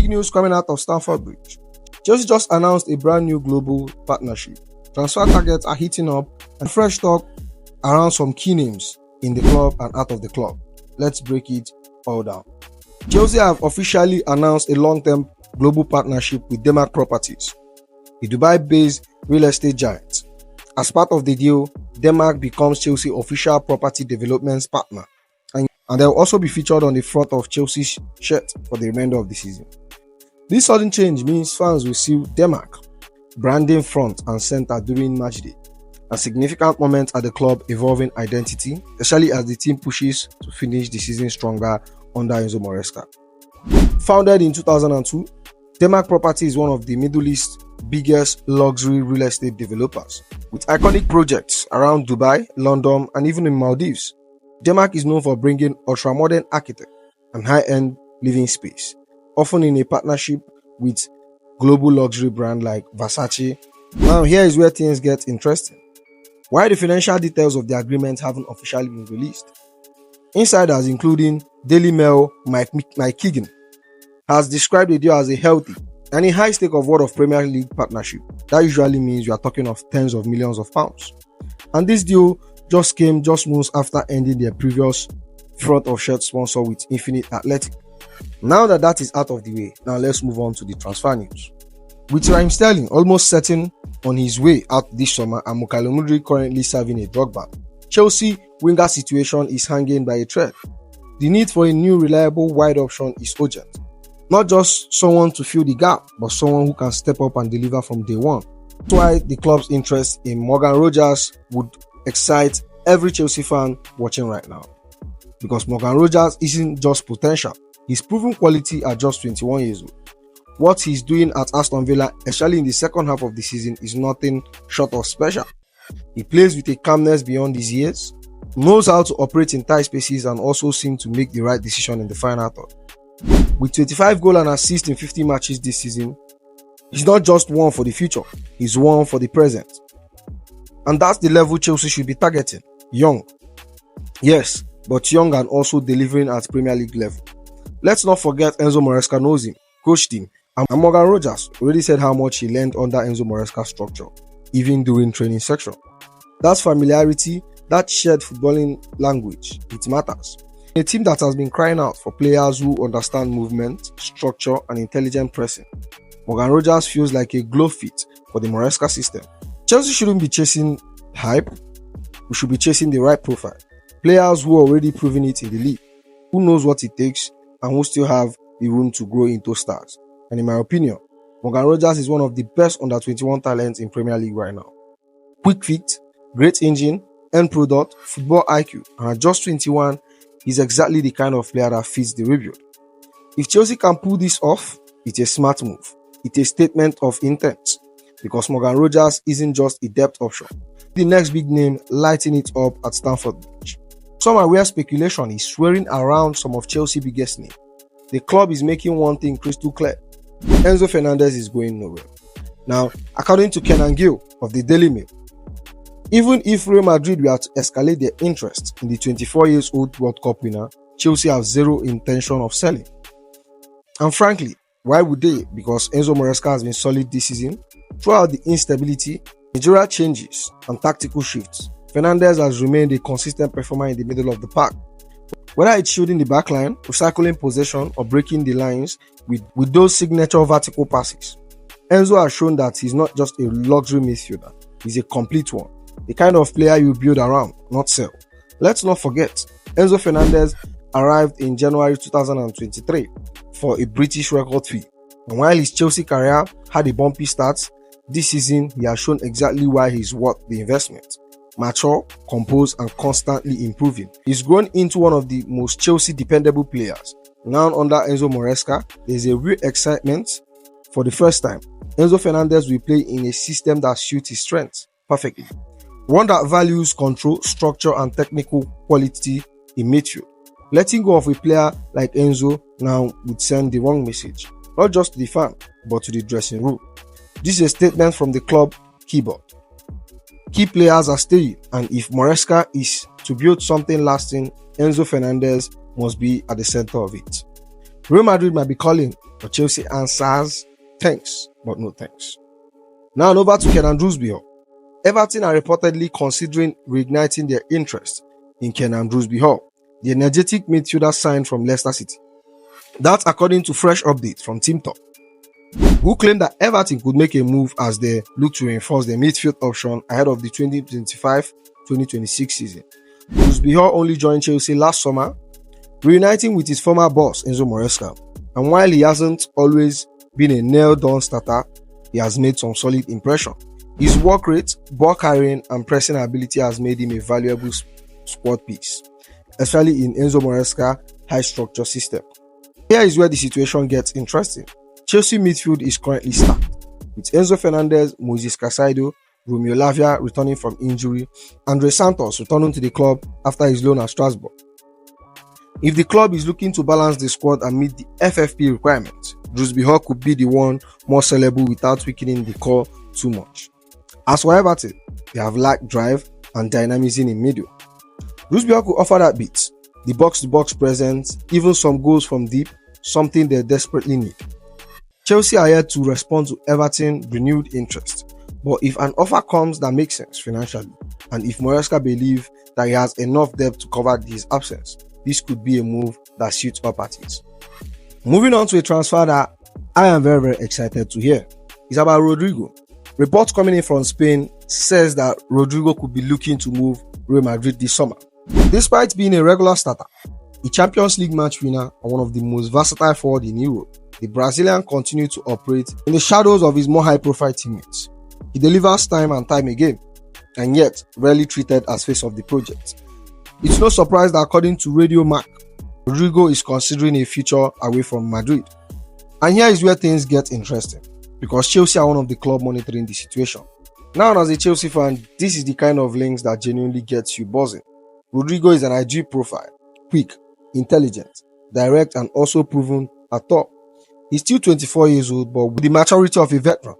news coming out of Stamford Bridge. Chelsea just announced a brand new global partnership. Transfer targets are heating up and fresh talk around some key names in the club and out of the club. Let's break it all down. Chelsea have officially announced a long-term global partnership with Denmark Properties, the Dubai-based real estate giant. As part of the deal, Denmark becomes Chelsea's official property development partner, and they'll also be featured on the front of Chelsea's shirt for the remainder of the season. This sudden change means fans will see Denmark branding front and center during match day, a significant moment at the club evolving identity, especially as the team pushes to finish the season stronger under Enzo Maresca. Founded in 2002, Denmark Property is one of the Middle East's biggest luxury real estate developers, with iconic projects around Dubai, London, and even in Maldives. Denmark is known for bringing ultra-modern architecture and high-end living space, often in a partnership with global luxury brands like Versace. Now, here is where things get interesting. While the financial details of the agreement haven't officially been released, insiders, including Daily Mail Mike Keegan, has described the deal as a healthy and a high stake of worth of Premier League partnership. That usually means you are talking of tens of millions of pounds. And this deal just came months after ending their previous front of shirt sponsor with Infinite Athletic. Now that is out of the way, now let's move on to the transfer news. With Raheem Sterling almost certain on his way out this summer and Mudryk currently serving a drug ban, Chelsea winger situation is hanging by a thread. The need for a new reliable wide option is urgent. Not just someone to fill the gap, but someone who can step up and deliver from day one. That's why the club's interest in Morgan Rogers would excite every Chelsea fan watching right now. Because Morgan Rogers isn't just potential, he's proven quality at just 21 years old. What he's doing at Aston Villa, especially in the second half of the season, is nothing short of special. He plays with a calmness beyond his years, knows how to operate in tight spaces, and also seems to make the right decision in the final third. With 25 goals and assists in 50 matches this season, he's not just one for the future, he's one for the present. And that's the level Chelsea should be targeting. Young. Yes, but young and also delivering at Premier League level. Let's not forget Enzo Maresca knows him, coached him, and Morgan Rogers already said how much he learned under Enzo Maresca's structure, even during training section. That's familiarity, that shared footballing language, it matters. A team that has been crying out for players who understand movement, structure, and intelligent pressing, Morgan Rogers feels like a glove fit for the Maresca system. Chelsea shouldn't be chasing hype, we should be chasing the right profile. Players who are already proving it in the league, who knows what it takes, and who still have the room to grow into stars. And in my opinion, Morgan Rogers is one of the best under-21 talents in Premier League right now. Quick feet, great engine, end product, football IQ, and at just 21, he's exactly the kind of player that fits the rebuild. If Chelsea can pull this off, it's a smart move. It's a statement of intent, because Morgan Rogers isn't just a depth option. The next big name lighting it up at Stamford Bridge. Some are where speculation is swirling around some of Chelsea's biggest names. The club is making one thing crystal clear. Enzo Fernandez is going nowhere. Now, according to Kenan Gill of the Daily Mail, even if Real Madrid were to escalate their interest in the 24-year-old World Cup winner, Chelsea have zero intention of selling. And frankly, why would they? Because Enzo Maresca has been solid this season. Throughout the instability, managerial changes, and tactical shifts, Fernandez has remained a consistent performer in the middle of the park. Whether it's shooting the backline, recycling possession, or breaking the lines with those signature vertical passes, Enzo has shown that he's not just a luxury midfielder, he's a complete one. The kind of player you build around, not sell. Let's not forget, Enzo Fernandez arrived in January 2023 for a British record fee. And while his Chelsea career had a bumpy start, this season he has shown exactly why he's worth the investment. Mature, composed, and constantly improving. He's grown into one of the most Chelsea dependable players. Now under Enzo Maresca, there's a real excitement. For the first time, Enzo Fernandez will play in a system that suits his strengths perfectly. One that values control, structure, and technical quality in midfield. Letting go of a player like Enzo now would send the wrong message, not just to the fan, but to the dressing room. This is a statement from the club keyboard. Key players are staying, and if Maresca is to build something lasting, Enzo Fernandez must be at the center of it. Real Madrid might be calling But Chelsea answers, thanks, but no thanks. Now over to Kenan Drewsby. Everton are reportedly considering reigniting their interest in Kenan Drewsby, the energetic midfielder signed from Leicester City. That's according to fresh updates from Team Talk, who claim that Everton could make a move as they look to reinforce their midfield option ahead of the 2025-2026 season. Drewsby only joined Chelsea last summer, reuniting with his former boss Enzo Fernández, and while he hasn't always been a nailed-on starter, he has made some solid impression. His work rate, ball carrying, and pressing ability has made him a valuable squad piece, especially in Enzo Fernández's high-structure system. Here is where the situation gets interesting. Chelsea midfield is currently stacked, with Enzo Fernandez, Moises Caicedo, Romeo Lavia returning from injury, Andre Santos returning to the club after his loan at Strasbourg. If the club is looking to balance the squad and meet the FFP requirements, Drewsby could be the one more sellable without weakening the core too much. As for Everton, they have lacked drive and dynamism in middle. Drewsby could offer that bit, the box-to-box presence, even some goals from deep, something they desperately need. Chelsea are yet to respond to Everton's renewed interest, but if an offer comes that makes sense financially, and if Maresca believes that he has enough depth to cover his absence, this could be a move that suits all parties. Moving on to a transfer that I am very, very excited to hear. It's about Rodrygo. Reports coming in from Spain says that Rodrygo could be looking to move Real Madrid this summer. Despite being a regular starter, a Champions League match winner, and one of the most versatile forward in Europe, the Brazilian continued to operate in the shadows of his more high-profile teammates. He delivers time and time again, and yet rarely treated as face of the project. It's no surprise that according to Radio Mac, Rodrygo is considering a future away from Madrid. And here is where things get interesting, because Chelsea are one of the club monitoring the situation. Now, as a Chelsea fan, this is the kind of links that genuinely gets you buzzing. Rodrygo is an ideal profile, quick, intelligent, direct, and also proven at top. He's still 24 years old, but with the maturity of a veteran.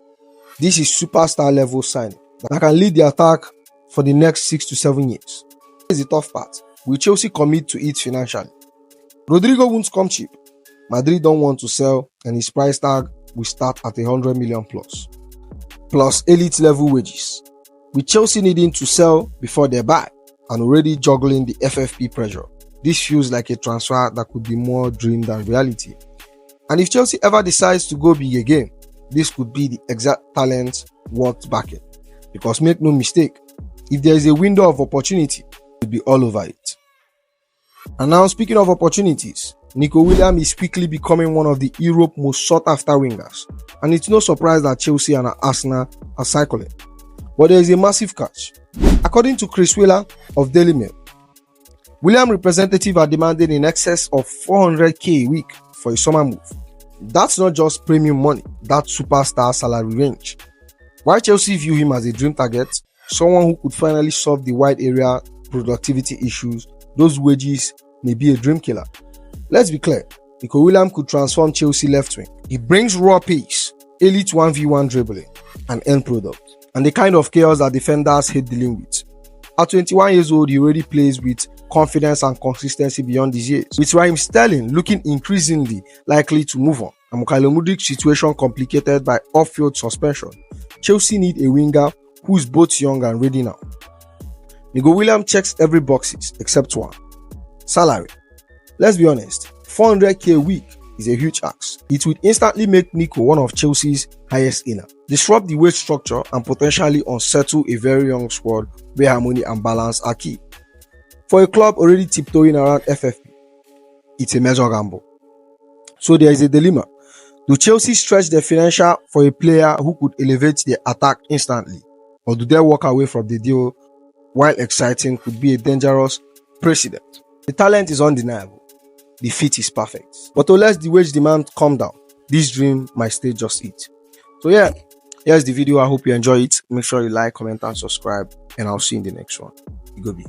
This is superstar level signing that can lead the attack for the next 6 to 7 years. Here's the tough part. Will Chelsea commit to it financially? Rodrygo won't come cheap. Madrid don't want to sell, and his price tag will start at 100 million plus elite level wages. With Chelsea needing to sell before they buy and already juggling the FFP pressure, this feels like a transfer that could be more dream than reality. And if Chelsea ever decides to go big again, this could be the exact talent worth backing. Because make no mistake, if there is a window of opportunity, we'll be all over it. And now, speaking of opportunities, Nico Williams is quickly becoming one of the Europe's most sought-after wingers, and it's no surprise that Chelsea and Arsenal are cycling. But there is a massive catch. According to Chris Wheeler of Daily Mail, Williams representatives are demanding in excess of 400k a week for a summer move. That's not just premium money, that's superstar salary range. While Chelsea view him as a dream target, someone who could finally solve the wide area productivity issues, those wages may be a dream killer. Let's be clear, Nico Williams could transform Chelsea left wing. He brings raw pace, elite 1v1 dribbling, and end product, and the kind of chaos that defenders hate dealing with. At 21 years old, he already plays with confidence and consistency beyond his years, with Raheem Sterling looking increasingly likely to move on, and Mudryk's situation complicated by off-field suspension. Chelsea need a winger who is both young and ready now. Nico Williams checks every boxes except one: salary. Let's be honest, 400k a week is a huge ask. It would instantly make Nico one of Chelsea's highest earner, disrupt the wage structure, and potentially unsettle a very young squad where harmony and balance are key. For a club already tiptoeing around FFP, it's a major gamble. So there is a dilemma. Do Chelsea stretch their financial for a player who could elevate their attack instantly? Or do they walk away from the deal, while exciting, could be a dangerous precedent? The talent is undeniable. The fit is perfect. But unless the wage demand come down, this dream might stay just it. So yeah, here's the video. I hope you enjoy it. Make sure you like, comment, and subscribe. And I'll see you in the next one. You go be.